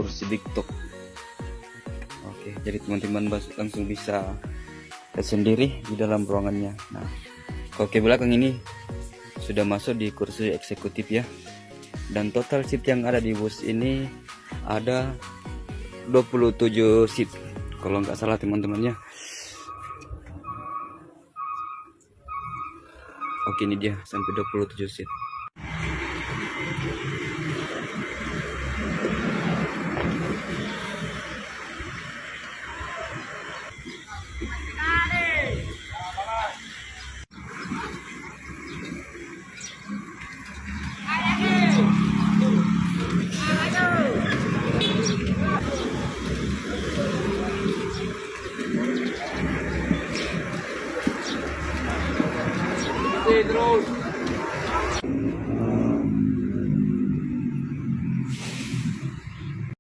kursi big top. Oke, jadi teman-teman langsung bisa lihat sendiri di dalam ruangannya. Nah, kalau ke belakang ini sudah masuk di kursi eksekutif ya. Dan total seat yang ada di bus ini ada 27 seat kalau nggak salah teman-teman ya. Oke, ini dia sampai 27 seat.